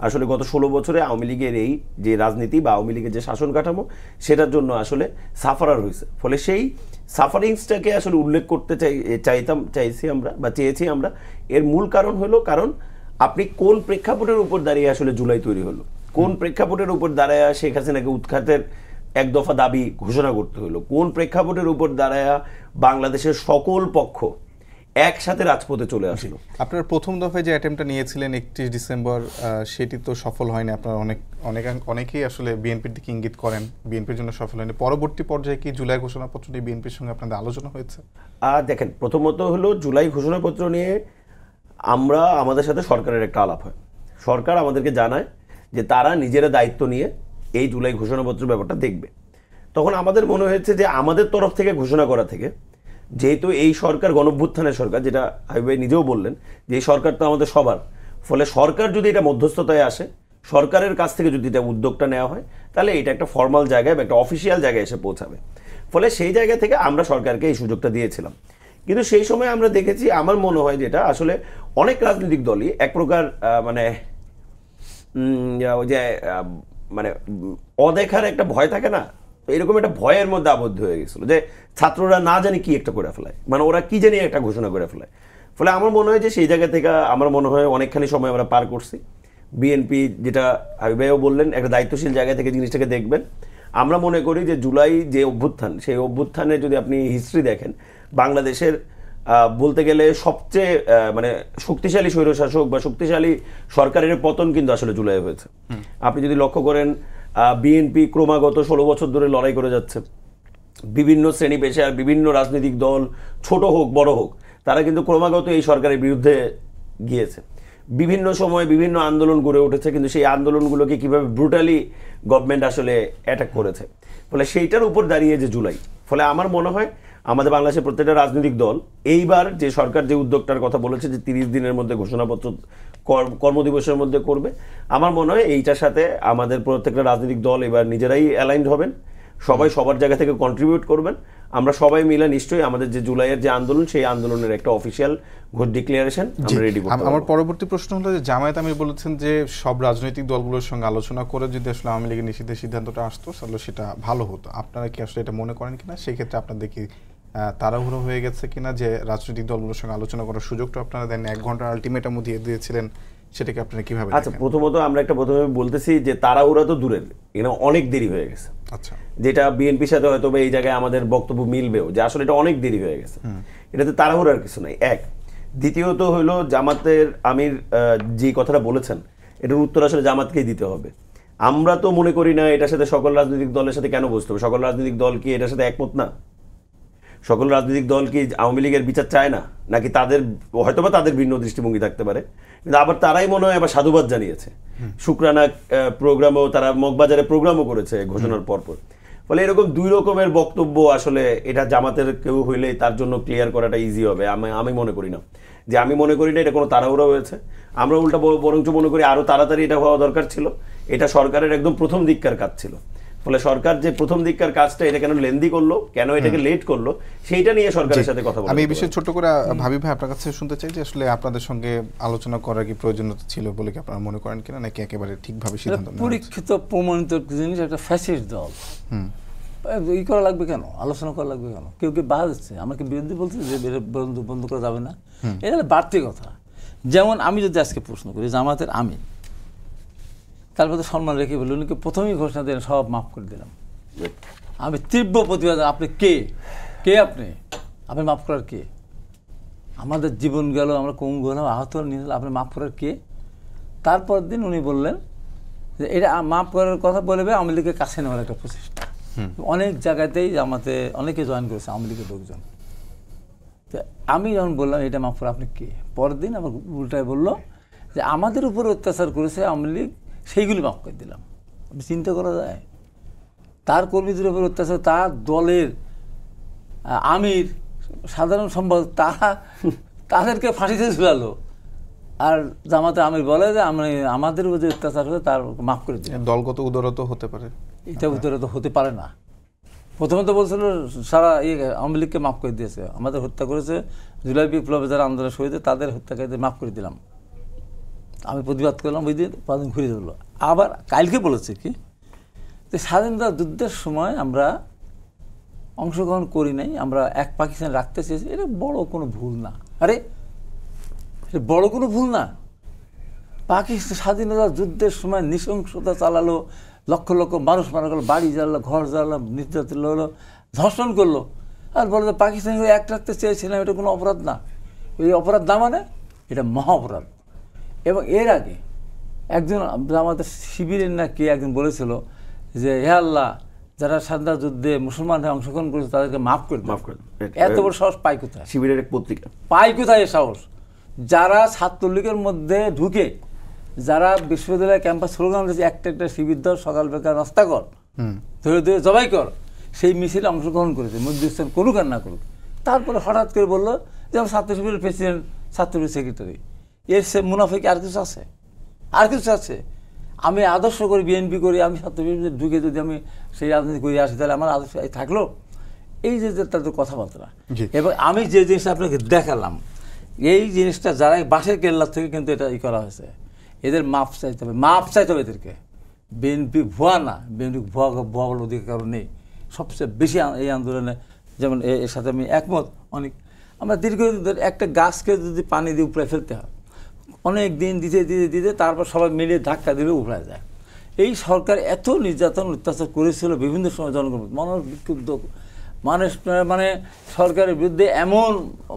আসলে গত 16 বছরে আওয়ামী লীগের এই যে রাজনীতি বা আওয়ামী লীগের যে শাসন কাঠামো, সেটার জন্য আসলে সাফারার হয়েছে। ফলে সেই সাফারিংসটাকে আসলে উল্লেখ করতে চেয়েছি আমরা। এর মূল কারণ হলো, কারণ আপনি কোন প্রেক্ষাপটের উপর দাঁড়িয়ে আসলে জুলাই তৈরি হলো, কোন প্রেক্ষাপটের উপর দাঁড়ায় শেখ হাসিনাকে উৎখাতের 1 দফা দাবি ঘোষণা করতে হলো, কোন প্রেক্ষাপটের উপর দাঁড়ায় বাংলাদেশের সকল পক্ষ একসাথে রাজপথে চলে আসলো। আপনার প্রথম দফায় যে অ্যাটেম্পটা নিয়েছিলেন 31 ডিসেম্বর, সেটি তো সফল হয়নি। আপনার অনেকেই আসলে বিএনপির দিকে ইঙ্গিত করেন বিএনপির জন্য সফল হয়নি। পরবর্তী পর্যায়ে কি জুলাই ঘোষণাপত্র নিয়ে বিএনপির সঙ্গে আপনাদের আলোচনা হয়েছে? দেখেন, প্রথমত হলো জুলাই ঘোষণাপত্র নিয়ে আমাদের সাথে সরকারের একটা আলাপ হয়। সরকার আমাদেরকে জানায় যে তারা নিজেরা দায়িত্ব নিয়ে এই জুলাই ঘোষণাপত্র ব্যাপারটা দেখবে। তখন আমাদের মনে হয়েছে যে আমাদের তরফ থেকে ঘোষণা করা থেকে, যেহেতু এই সরকার গণঅভ্যুত্থানের সরকার, যেটা হাবিব ভাই নিজেও বললেন যে এই সরকার তো আমাদের সবার, ফলে সরকার যদি এটা মধ্যস্থতায় আসে, সরকারের কাছ থেকে যদি এটা উদ্যোগটা নেওয়া হয়, তাহলে এটা একটা ফর্মাল জায়গায় বা একটা অফিসিয়াল জায়গায় এসে পৌঁছাবে। ফলে সেই জায়গা থেকে আমরা সরকারকে এই সুযোগটা দিয়েছিলাম। কিন্তু সেই সময় আমরা দেখেছি, আমার মনে হয় যেটা আসলে অনেক রাজনৈতিক দলই এক প্রকার মানে ওই যে মানে অদেখার একটা ভয় থাকে না, এরকম একটা ভয়ের মধ্যে আবদ্ধ হয়ে গেছিল যে ছাত্ররা না জানি কি একটা করে ফেলায়, মানে ওরা কি জানি একটা ঘোষণা করে ফেলায়। ফলে আমার মনে হয় যে সেই জায়গা থেকে আমার মনে হয় অনেকখানি সময় আমরা পার করছি। বিএনপি, যেটা হাবিব ভাইও বললেন, একটা দায়িত্বশীল জায়গা থেকে জিনিসটাকে দেখবেন। আমরা মনে করি যে জুলাই যে অভ্যুত্থান, সেই অভ্যুত্থানে যদি আপনি হিস্ট্রি দেখেন, বাংলাদেশের বলতে গেলে সবচেয়ে মানে শক্তিশালী স্বৈরশাসক বা শক্তিশালী সরকারের পতন কিন্তু আসলে জুলাই হয়েছে। আপনি যদি লক্ষ্য করেন, বিএনপি ক্রমাগত 16 বছর ধরে লড়াই করে যাচ্ছে, বিভিন্ন শ্রেণী পেশার বিভিন্ন রাজনৈতিক দল, ছোট হোক বড় হোক, তারা কিন্তু ক্রমাগত এই সরকারের বিরুদ্ধে গিয়েছে। বিভিন্ন সময় বিভিন্ন আন্দোলন গড়ে উঠেছে, কিন্তু সেই আন্দোলনগুলোকে কিভাবে ব্রুটালি গভর্নমেন্ট আসলে অ্যাটাক করেছে, ফলে সেইটার উপর দাঁড়িয়ে যে জুলাই, ফলে আমার মনে হয় আমাদের বাংলাদেশের প্রত্যেকটা রাজনৈতিক দল এইবার যে সরকার যে উদ্যোগটার কথা বলেছে যে 30 দিনের মধ্যে ঘোষণাপত্র কর্মদিবসের মধ্যে করবে, আমার মনে হয় এইটার সাথে আমাদের প্রত্যেকটা রাজনৈতিক দল এবার নিজেরাই অ্যালাইন্ড হবেন, সবাই সবার জায়গা থেকে কন্ট্রিবিউট করবেন। আমরা সবাই মিলে নিশ্চয়ই আমাদের যে জুলাইয়ের যে আন্দোলন, সেই আন্দোলনের একটা অফিসিয়াল ডিক্লারেশন আমরা রেডি করতে পারবো। আমার পরবর্তী প্রশ্ন হলো যে জামায়াত আমির বলেছেন যে সব রাজনৈতিক দলগুলোর সঙ্গে আলোচনা করে যদি আসলে আওয়ামী লীগের নিষিদ্ধের সিদ্ধান্তটা আসতো তাহলে সেটা ভালো হতো। আপনারা কি আসলে এটা মনে করেন কিনা? সেই ক্ষেত্রে আপনাদের কি তাড়াহুড়ো হয়ে গেছে কিনা যে রাজনৈতিক দলগুলোর সঙ্গে আলোচনা করার সুযোগটা আপনারা দেন? 1 ঘন্টার আলটিমেটাম দিয়ে দিয়েছিলেন, সেটাকে আপনারা কিভাবে আচ্ছা, প্রথমত আমরা একটা প্রথমে বলতেছি যে তাড়াহুড়া তো দূরের, এখানে অনেক দেরি হয়ে গেছে। আচ্ছা, যেটা বিএনপির সাথে হয়তো এই জায়গায় আমাদের বক্তব্য মিলবেও যে আসলে এটা অনেক দেরি হয়ে গেছে, এটাতে তাড়াহুড়ার কিছু নাই। এক, দ্বিতীয়ত হলো জামাতের আমির যে কথাটা বলেছেন, এটার উত্তর আসলে জামাতকেই দিতে হবে। আমরা তো মনে করি না এটার সাথে সকল রাজনৈতিক দলের সাথে কেন বসতে হবে। সকল রাজনৈতিক দল কি এটার সাথে একমত না? সকল রাজনৈতিক দল কি আওয়ামী লীগের বিচার চায় না? নাকি তাদের হয়তোবা তাদের ভিন্ন দৃষ্টিভঙ্গি থাকতে পারে, কিন্তু আবার তারাই মনে হয় আবার সাধুবাদ জানিয়েছে। শুক্রানা প্রোগ্রামও তারা, মগবাজারে প্রোগ্রামও করেছে ঘোষণার পরপর। ফলে এরকম দুই রকমের বক্তব্য আসলে এটা জামাতের কেউ হইলে তার জন্য ক্লিয়ার করাটা ইজি হবে। আমি মনে করি না এটা কোনো তাড়াহুড়া হয়েছে। আমরা উল্টা বরঞ্চ মনে করি আরো তাড়াতাড়ি এটা হওয়া দরকার ছিল। এটা সরকারের একদম প্রথম দিককার কাজ ছিল। ফলে সরকার যে প্রথম দিককার কাজটা এটা কেন লেন্দি করলো, কেন এটাকে লেট করলো, সেইটা নিয়ে সরকারের সাথে কথা বলতে। আমি এই বিষয়ে ছোট করে ভাবি ভাই আপনার কাছে শুনতে চাই যে আসলে আপনাদের সঙ্গে আলোচনা করার কি প্রয়োজনীয়তা ছিল বলে কি আপনারা মনে করেন কিনা, নাকি একেবারে ঠিকভাবে সিদ্ধান্ত নেওয়া হয়েছে? পরীক্ষিত প্রমাণিত জিনিস, একটা ফ্যাসিস্ট দল, ই করা লাগবে কেন, আলোচনা করা লাগবে কেন? কেউ কেউ বাধা দিচ্ছে, আমাকে বিরোধী বলছে যে বন্ধ করা যাবে না, এটা হলো বাড়তি কথা। যেমন আমি যদি আজকে প্রশ্ন করি জামাতের আমি, তারপরে তো সম্মান রেখে বলি, উনিকে প্রথমেই ঘোষণা দিলেন সব মাফ করে দিলাম। আমি তীব্র প্রতিবাদ, আপনি কে আপনি মাফ করার কে? আমাদের জীবন গেল, আমরা কম গেলাম, আহত নিয়ে আপনি মাফ করার কে? তারপর দিন উনি বললেন যে এটা মাফ করার কথা বলবে আওয়ামী লীগের কাছে নেওয়ার একটা প্রচেষ্টা। অনেক জায়গাতেই জামাতে অনেকে জয়েন করেছে আওয়ামী লীগের লোকজন। তো আমি যখন বললাম এটা মাফ করা আপনি কে, পরের দিন আমার উল্টায় বললো যে আমাদের উপর অত্যাচার করেছে আওয়ামী লীগ, সেইগুলি মাফ করে দিলাম। আপনি চিন্তা করা যায়, তার কর্মীদের উপর অত্যাচার, তার দলের আমির, সাধারণ সম্পাদক, তাদেরকে ফাঁসিতে ঝুলালো, আর জামাতে আমির বলে যে আমাদের উপর যে অত্যাচার হয়েছে তার মাফ করে দিলাম। দলগত উদারত হতে পারে, এটা উদারত হতে পারে না। প্রথমে তো বলছিল সারা আওয়ামী লীগকে মাফ করে দিয়েছে, আমাদের হত্যা করেছে জুলাই বিপ্লবে যারা আন্দোলন শহীদ তাদের হত্যাকারীদের মাফ করে দিলাম। আমি প্রতিবাদ করলাম, ওই দিন 5 দিন ঘুরে ধরলো। আবার কালকে বলেছে কি যে স্বাধীনতা যুদ্ধের সময় আমরা অংশগ্রহণ করি নাই, আমরা এক পাকিস্তান রাখতে চেয়েছি, এটা বড় কোনো ভুল না। আরে এটা বড় কোনো ভুল না। পাকিস্তান স্বাধীনতা যুদ্ধের সময় নৃশংসতা চালালো, লক্ষ লক্ষ মানুষ মারা গেল, বাড়ি জ্বালালো, ঘর জ্বালালো, নির্যাতন হলো, ধর্ষণ করলো, আর বলে যে পাকিস্তান এক রাখতে চেয়েছিলাম, এটা কোনো অপরাধ না। এই অপরাধ না মানে এটা মহা অপরাধ। এবং এর আগে একজন আমাদের শিবিরের না কে একজন বলেছিল যে হে আল্লাহ, যারা স্বাধীনতা যুদ্ধে মুসলমান হয়ে অংশগ্রহণ করেছে তাদেরকে মাফ করে দাও। এত বড় সাহস পাই কোথায়? শিবিরের এক পত্রিকা পাই কোথায় এ সাহস? যারা ছাত্রলীগের মধ্যে ঢুকে, যারা বিশ্ববিদ্যালয় ক্যাম্পাস স্লোগান দিয়েছে একটা শিবির ধর, সকাল বেকার রাস্তা কর, ধরে ধরে জবাই কর, সেই মিছিলে অংশগ্রহণ করেছে, মজলিস করুক আর না করুক। তারপরে হঠাৎ করে বললো যে আমার ছাত্র শিবিরের প্রেসিডেন্ট, ছাত্রলীগ সেক্রেটারি। এর সে মুনাফিক আর কিছু আছে? আর কিছু আছে? আমি আদর্শ করি, বিএনপি করি, আমি ছাত্র শিবিরে ঢুকে যদি আমি সেই রাজনীতি করে আসি তাহলে আমার আদর্শ থাকলো? এই যে তাদের কথাবার্তা। এবং আমি যে জিনিসটা আপনাকে দেখালাম, এই জিনিসটা যারা বাসের কেল্লার থেকে কিন্তু এটা করা হয়েছে, এদের মাপ চাইতে হবে, মাপ চাইতে হবে এদেরকে। বিএনপি ভুয়া না, বিএনপি ভুয়া বলার অধিকার নেই। সবচেয়ে বেশি এই আন্দোলনে, যেমন এর সাথে আমি একমত। অনেক আমরা দীর্ঘদিন ধরে একটা গাছকে যদি পানি দিয়ে উপরে ফেলতে হয়, অনেক দিন দিতে দিতে দিতে তারপর সবাই মিলিয়ে ধাক্কা দিলে উপরে যায়। এই সরকার এত নির্যাতন অত্যাচার করেছিল বিভিন্ন সময়, জনগণ মানুষ বিক্ষুব্ধ, মানুষ মানে সরকারের বিরুদ্ধে এমন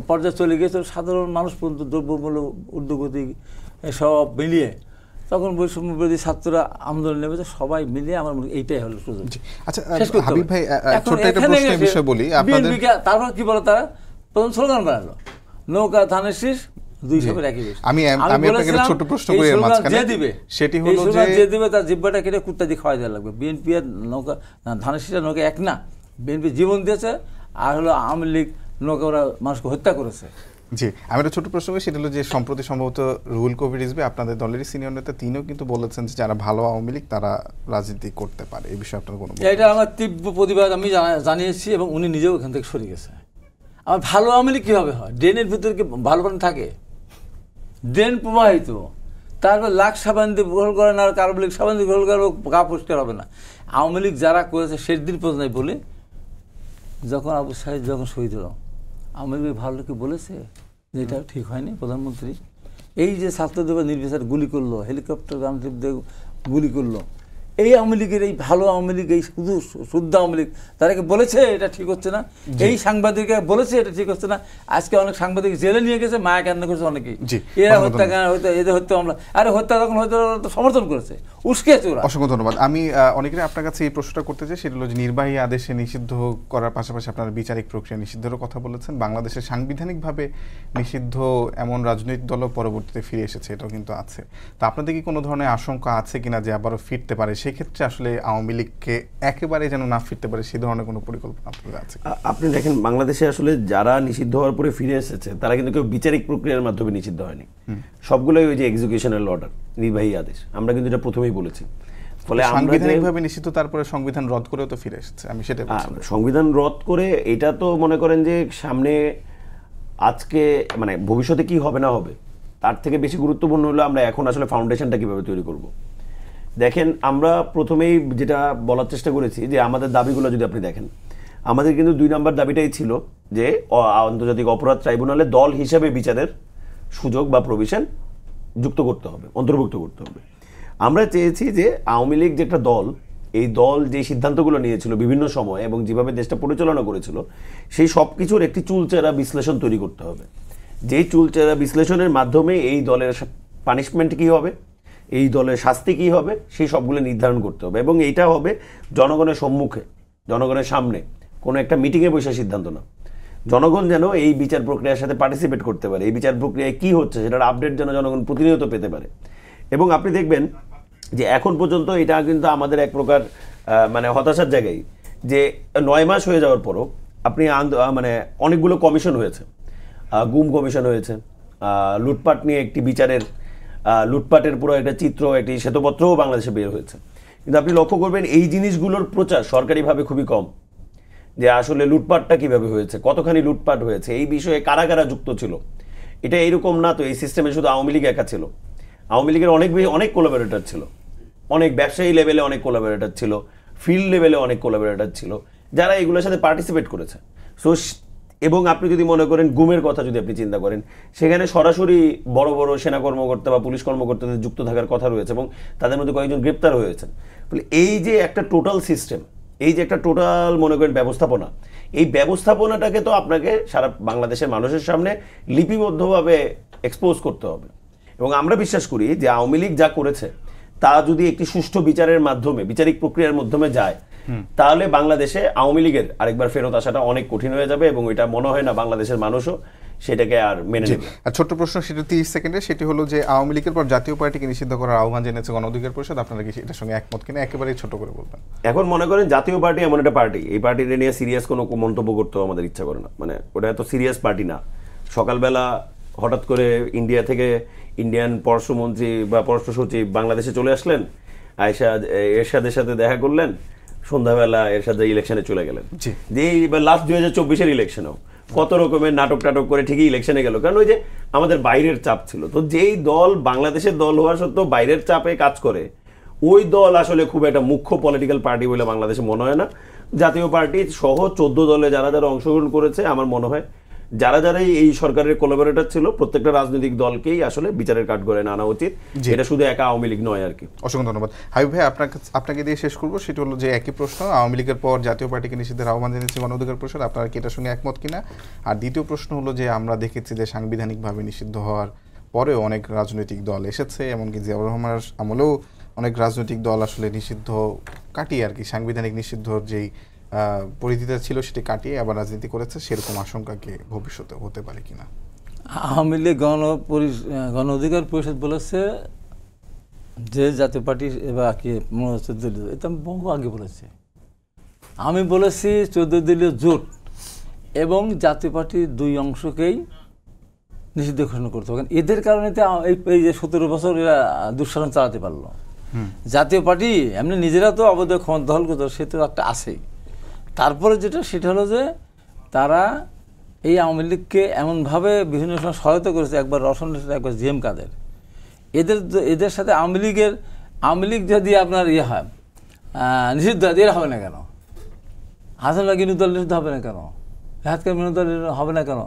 পর্যায়ে চলে গিয়েছিল, সাধারণ মানুষ পর্যন্ত দ্রব্যমূল্য ঊর্ধ্বগতি সব মিলিয়ে তখন বৈষম্য বিরোধী ছাত্ররা আন্দোলন নেমেছে, সবাই মিলে আমার মনে হয় এইটাই হলো সুযোগ। আচ্ছা শেষ করতে হাবিব হবে। ভাই, এখন ছোট্ট একটা এখানে প্রশ্নের এসে বিষয় বলি আপনাদের। BNP কে- তারপর কি বলে তারা প্রথম স্লোগান বানালো, নৌকা ধানের শীষ দুই সবের একই বেশ। আমি আপনাকে একটা বলেছিলাম, ছোট প্রশ্ন এই করি এর স্লোগান মাঝখানে, যে দিবে, সেটি এই হলো স্লোগান যে যে দিবে তার জিব্বাটা কেটে কুত্তা দিয়ে খাওয়াই দেওয়া লাগবে। বিএনপি আর নৌকা ধানের শীষের নৌকা এক না, বিএনপি জীবন দিয়েছে, আর হলো আওয়ামী লীগ নৌকা ওরা মানুষকে হত্যা করেছে। জি, আমি একটা ছোট প্রশ্ন করি, সেটা হলো যে সম্প্রতি সম্ভবত রুহুল কবির রিজভী আপনাদের দলেরই সিনিয়র নেতা, তিনিও কিন্তু বলেছেন যে যারা ভালো আওয়ামী লীগ তারা রাজনীতি করতে পারে। এই বিষয়ে আপনার কোনো এটা আমার তীব্র প্রতিবাদ আমি জানিয়েছি, এবং উনি নিজেও এখান থেকে সরে গেছে। আমার ভালো আওয়ামী লীগ কীভাবে হয়? ড্রেনের ভিতরে কি ভালো পানি থাকে? ড্রেন প্রবাহিত, তারপর লাখ সাবান দিয়ে গ্রহণ করে না, আর কারো লীগ সাবান দিয়ে গ্রহণ করে গা পরিষ্কার হবে না। আওয়ামী লীগ যারা করেছে শেষ দিন পর্যন্ত নাই বলে, যখন আবু সাইদ যখন শহীদ হলো, আওয়ামী লীগ ভালো লোককে বলেছে যে এটা ঠিক হয়নি। প্রধানমন্ত্রী এই যে ছাত্রদের নির্বিচার গুলি করলো, হেলিকপ্টার গান দিয়ে গুলি করলো, এই আওয়ামী লীগের, এই ভালো আওয়ামী লীগ, এই শুধু শুদ্ধ আওয়ামী লীগ, তাদেরকে বলেছে এটা ঠিক হচ্ছে না। এই সাংবাদিকরা বলেছে এটা ঠিক হচ্ছে না। আজকে অনেক সাংবাদিক জেলে নিয়ে গেছে, মায়া কান্না করেছে অনেকেই। এরা হত্যা এদের হত্যা মামলা, আরে হত্যা তখন হয়তো সমর্থন করেছে, উস্কেছে ওরা। অসংখ্য ধন্যবাদ। আমি অনেকেরই আপনার কাছে এই প্রশ্নটা করতে চাই, সেটা হলো যে নির্বাহী আদেশে নিষিদ্ধ করার পাশাপাশি আপনারা বিচারিক প্রক্রিয়া নিষিদ্ধেরও কথা বলেছেন। বাংলাদেশে সাংবিধানিকভাবে নিষিদ্ধ এমন রাজনৈতিক দলও পরবর্তীতে ফিরে এসেছে, এটাও কিন্তু আছে। তো আপনাদের কি কোনো ধরনের আশঙ্কা আছে কিনা যে আবারও ফিরতে পারে? সেক্ষেত্রে আসলে আওয়ামী লীগকে একেবারে যেন না ফিরতে পারে, সেই ধরনের কোনো পরিকল্পনা আপনাদের আছে? আপনি দেখেন, বাংলাদেশে আসলে যারা নিষিদ্ধ হওয়ার পরে ফিরে এসেছে তারা কিন্তু কেউ বিচারিক প্রক্রিয়ার মাধ্যমে নিষিদ্ধ হয়নি, সবগুলোই ওই যে এক্সিকিউশনাল অর্ডার, নির্বাহী আদেশ। আমরা কিন্তু এটা প্রথমেই বলেছি। ফলে সাংবিধানিকভাবে নিষিদ্ধ, তারপরে সংবিধান রদ করেও তো ফিরে এসেছে। আমি সেটা সংবিধান রদ করে, এটা তো মনে করেন যে সামনে আজকে মানে ভবিষ্যতে কি হবে না হবে তার থেকে বেশি গুরুত্বপূর্ণ হলো আমরা এখন আসলে ফাউন্ডেশনটা কিভাবে তৈরি করব। দেখেন, আমরা প্রথমেই যেটা বলার চেষ্টা করেছি যে আমাদের দাবিগুলো যদি আপনি দেখেন, আমাদের কিন্তু 2 নম্বর দাবিটাই ছিল যে আন্তর্জাতিক অপরাধ ট্রাইব্যুনালে দল হিসেবে বিচারের সুযোগ বা প্রভিশন যুক্ত করতে হবে, অন্তর্ভুক্ত করতে হবে। আমরা চেয়েছি যে আওয়ামী লীগ যে একটা দল, এই দল যে সিদ্ধান্তগুলো নিয়েছিল বিভিন্ন সময় এবং যেভাবে দেশটা পরিচালনা করেছিল, সেই সব কিছুর একটি চুলচেরা বিশ্লেষণ তৈরি করতে হবে। যেই চুলচেরা বিশ্লেষণের মাধ্যমে এই দলের পানিশমেন্ট কী হবে, এই দলের শাস্তি কী হবে, সেই সবগুলো নির্ধারণ করতে হবে। এবং এইটা হবে জনগণের সম্মুখে, জনগণের সামনে, কোনো একটা মিটিংয়ে বসে সিদ্ধান্ত না। জনগণ যেন এই বিচার প্রক্রিয়ার সাথে পার্টিসিপেট করতে পারে, এই বিচার প্রক্রিয়ায় কী হচ্ছে সেটার আপডেট যেন জনগণ প্রতিনিয়ত পেতে পারে। এবং আপনি দেখবেন যে এখন পর্যন্ত এটা কিন্তু আমাদের এক প্রকার মানে হতাশার জায়গায়, যে 9 মাস হয়ে যাওয়ার পরও আপনি মানে অনেকগুলো কমিশন হয়েছে, গুম কমিশন হয়েছে, লুটপাট নিয়ে একটি বিচারের লুটপাটের পুরো একটা চিত্র, একটি শ্বেতপত্রও বাংলাদেশে বের হয়েছে। কিন্তু আপনি লক্ষ্য করবেন এই জিনিসগুলোর প্রচার সরকারিভাবে খুবই কম, যে আসলে লুটপাটটা কিভাবে হয়েছে, কতখানি লুটপাট হয়েছে, এই বিষয়ে কারা কারা যুক্ত ছিল। এটা এরকম না তো এই সিস্টেমে শুধু আওয়ামী লীগ একা ছিল, আওয়ামী লীগের অনেক কোলাবোরেটর ছিল, অনেক ব্যবসায়ী লেভেলে অনেক কোলাবোরেটর ছিল, ফিল্ড লেভেলে অনেক কোলাবোরেটর ছিল, যারা এগুলোর সাথে পার্টিসিপেট করেছে। সো এবং আপনি যদি মনে করেন গুমের কথা যদি আপনি চিন্তা করেন, সেখানে সরাসরি বড় বড় সেনা কর্মকর্তা বা পুলিশ কর্মকর্তাদের যুক্ত থাকার কথা রয়েছে এবং তাদের মধ্যে কয়েকজন গ্রেপ্তার হয়েছেন। ফলে এই যে একটা টোটাল সিস্টেম, এই যে একটা টোটাল মনে করেন ব্যবস্থাপনা, এই ব্যবস্থাপনাটাকে তো আপনাকে সারা বাংলাদেশের মানুষের সামনে লিপিবদ্ধভাবে এক্সপোজ করতে হবে। এবং আমরা বিশ্বাস করি যে আওয়ামী লীগ যা করেছে তা যদি একটি সুষ্ঠু বিচারের মাধ্যমে, বিচারিক প্রক্রিয়ার মাধ্যমে যায়, তাহলে বাংলাদেশে আওয়ামী লীগের আরেকবার ফেরত আসাটা অনেক কঠিন হয়ে যাবে এবং এটা মনে হয় না বাংলাদেশের মানুষও সেটাকে আর মেনে নেবে। ছোট্ট প্রশ্ন, সেটা 30 সেকেন্ডে, সেটি হলো যে আওয়ামী লীগের পর জাতীয় পার্টিকে নিষিদ্ধ করার আহ্বান জানিয়েছে গণ অধিকার পরিষদ, আপনারা কি এটার সঙ্গে একমত কিনা? একেবারেই ছোট করে বলবেন। এখন মনে করেন জাতীয় পার্টি এমন একটা পার্টি, এই পার্টিটা নিয়ে সিরিয়াস কোনো মন্তব্য করতেও আমাদের ইচ্ছা করে না। মানে ওটা এত সিরিয়াস পার্টি না। সকালবেলা হঠাৎ করে ইন্ডিয়া থেকে ইন্ডিয়ান পররাষ্ট্রমন্ত্রী বা পররাষ্ট্র সচিব বাংলাদেশে চলে আসলেন, এরশাদের সাথে দেখা করলেন, সন্ধ্যাবেলা এরশাদ ইলেকশনে চলে গেলেন। যে লাস্ট 2024-এর ইলেকশনেও কত রকমের নাটক টাটক করে ঠিকই ইলেকশনে গেল, কারণ ওই যে আমাদের বাইরের চাপ ছিল। তো যেই দল বাংলাদেশের দল হওয়া সত্ত্বেও বাইরের চাপে কাজ করে, ওই দল আসলে খুব একটা মুখ্য পলিটিক্যাল পার্টি বলে বাংলাদেশে মনে হয় না। জাতীয় পার্টি সহ 14 দলে যারা যারা অংশগ্রহণ করেছে, আমার মনে হয় যারা যারাই এই সরকারের কোলাবোরেটর ছিল, প্রত্যেকটা রাজনৈতিক দলকেই আসলে বিচারের কাঠগড়ায় আনা উচিত। এটা শুধু একা আওয়ামী লীগ নয় আর কি। অসংখ্য ধন্যবাদ। হাবিব ভাই, আপনাকে দিয়ে শেষ করবো। সেটি হলো যে একই প্রশ্ন, আওয়ামী লীগের পর জাতীয় পার্টিকে নিষিদ্ধের আহ্বান জানিয়েছে গণ অধিকার পরিষদ, আপনারা কি এটার সঙ্গে একমত কিনা? আর দ্বিতীয় প্রশ্ন হলো যে আমরা দেখেছি যে সাংবিধানিকভাবে নিষিদ্ধ হওয়ার পরেও অনেক রাজনৈতিক দল এসেছে, এমনকি জিয়াউর রহমানের আমলেও অনেক রাজনৈতিক দল আসলে নিষিদ্ধ কাটিয়ে আর কি সাংবিধানিক নিষিদ্ধর যেই পরিধিটা ছিল সেটি কাটিয়ে আবার রাজনীতি করেছে, সেরকম আশঙ্কা কি ভবিষ্যতে হতে পারে কিনা? আওয়ামী লীগ গণ অধিকার পরিষদ বলেছে যে জাতীয় পার্টি এবার কি 14 দলীয়, এটা আমি বহু আগে বলেছি। আমি বলেছি 14 দলীয় জোট এবং জাতীয় পার্টির 2 অংশকেই নিষিদ্ধ ঘোষণা করতে হবে, কারণ এদের কারণে তো এই যে 17 বছর এরা দুঃশাসন চালাতে পারলো। জাতীয় পার্টি এমনি নিজেরা তো অবৈধ ক্ষমতা দখল করতে, সে তো একটা আছেই। তারপরে যেটা সেটা হলো যে তারা এই আওয়ামী লীগকে এমনভাবে বিভিন্ন সময় সহায়তা করেছে, একবার রওশন হোসেন, একবার জিএম কাদের। এদের সাথে আওয়ামী লীগ যদি আপনার ইয়ে হয় নিষিদ্ধ হয়, এরা হবে না কেন? হাসানুল্লাহ গিনু দল নিষিদ্ধ হবে না কেন? হাতকার মিনু দল হবে না কেন?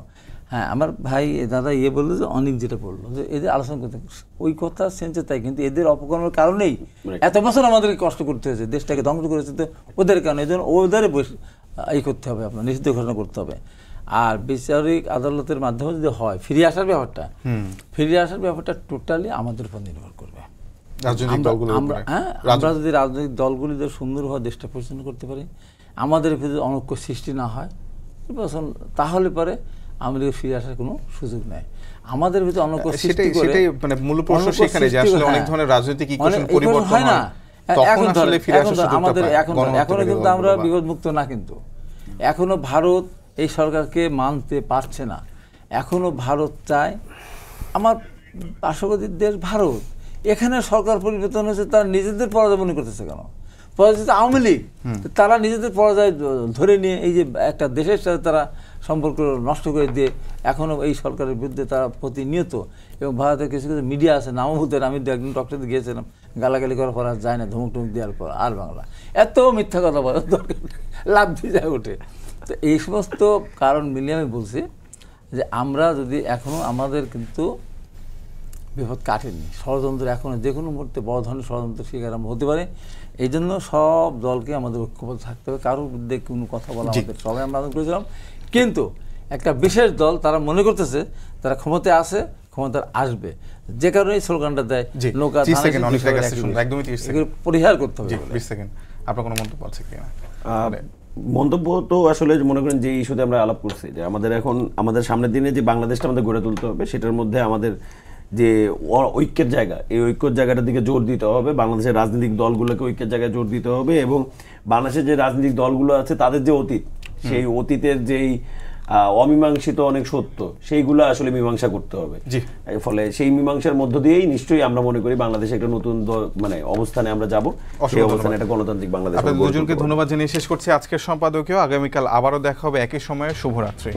হ্যাঁ, আমার ভাই দাদা বললো যে অনেক যেটা বললো যে এদের আলোচনা করতে, ওই কথা সেন্সে তাই, কিন্তু এদের অপকর্মের কারণেই এত বছর আমাদেরকে কষ্ট করতে হয়েছে, দেশটাকে ধ্বংস করেছে তো ওদের কারণে। এই জন্য ওদের এই করতে হবে, আপনার নিষিদ্ধ ঘোষণা করতে হবে। আর বিচারিক আদালতের মাধ্যমে যদি হয় ফিরে আসার ব্যাপারটা টোটালি আমাদের উপর নির্ভর করবে। আমরা যদি রাজনৈতিক দলগুলিদের সুন্দরভাবে দেশটা পরিচালনা করতে পারি, আমাদের ভিতরে অনৈক্য সৃষ্টি না হয়, তাহলে পরে আওয়ামী লীগের ফিরে আসার কোনো সুযোগ নেই। আমাদের ভিতরে অনৈক্য সৃষ্টি করে, সেটাই মানে মূল প্রশ্ন সেখানে যে আসলে অনেক ধরনের রাজনৈতিক ইকুয়েশন পরিবর্তন হয় না, তখন আসলে ফিরে আসার সুযোগটা আমাদের পায়। এখনো কিন্তু আমরা বিপদমুক্ত না, কিন্তু এখনো ভারত এই সরকারকে মানতে পারছে না। এখনো ভারত চায়, আমার পার্শ্ববর্তী দেশ ভারত, এখানে সরকার পরিবর্তন হয়েছে, তারা নিজেদের পরাজয় মনে করতেছে কেন? পরাজয় আওয়ামী লীগ, তারা নিজেদের পরাজয় ধরে নিয়ে এই যে একটা দেশের সাথে তারা সম্পর্ক নষ্ট করে দিয়ে এখনও এই সরকারের বিরুদ্ধে তারা প্রতিনিয়ত, এবং ভারতের কিছু কিছু মিডিয়া আছে নামভূতের, আমি একদিন ডক্টরদের গিয়েছিলাম, গালাগালি করার পর আর যায় না, ধমক টমক দেওয়ার পর আর বাংলা এত মিথ্যা কথা বলার দরকার লাভ দিয়ে যায় ওঠে। তো এই সমস্ত কারণ মিলিয়ে আমি বলছি যে আমরা যদি এখনও, আমাদের কিন্তু বিপদ কাটেনি, ষড়যন্ত্র এখনও যে কোনো মুহূর্তে বড় ধরনের ষড়যন্ত্র শিকার আমরা হতে পারে। এই জন্য সব দলকে আমাদের ঐক্যবদ্ধ থাকতে হবে, কারোর বিরুদ্ধে কোনো কথা বলা আমাদের সবাই আমরা আন্দোলন করেছিলাম। কিন্তু একটা বিশেষ দল তারা মনে করতেছে তারা ক্ষমতায় আছে, ক্ষমতায় আসবে, যে কারণে এই স্লোগানটা দেয় নৌকা পরিহার করতে হবে। আপনার কোনো মন্তব্য আছে কিনা? মন্তব্য তো আসলে মনে করেন যে ইস্যুতে আমরা আলাপ করছি যে আমাদের সামনের দিনে যে বাংলাদেশটা আমাদের গড়ে তুলতে হবে, সেটার মধ্যে আমাদের যে ঐক্যের জায়গা, এই ঐক্যের জায়গাটার দিকে জোর দিতে হবে। বাংলাদেশের রাজনৈতিক দলগুলোকে ঐক্যের জায়গায় জোর দিতে হবে, এবং বাংলাদেশের যে রাজনৈতিক দলগুলো আছে তাদের যে অতীত, সেই অতীতের যেই অমীমাংসিত অনেক সত্য, সেইগুলো আসলে মীমাংসা করতে হবে। ফলে সেই মীমাংসার মধ্য দিয়েই নিশ্চয়ই আমরা মনে করি বাংলাদেশে একটা নতুন মানে অবস্থানে আমরা যাব, সেই অবস্থানে একটা গণতান্ত্রিক বাংলাদেশ। আপনাদের দুজনকে ধন্যবাদ জানিয়ে শেষ করছি আজকের সম্পাদকীয়। আগামীকাল আবারও দেখা হবে একই সময়ে। শুভরাত্রি।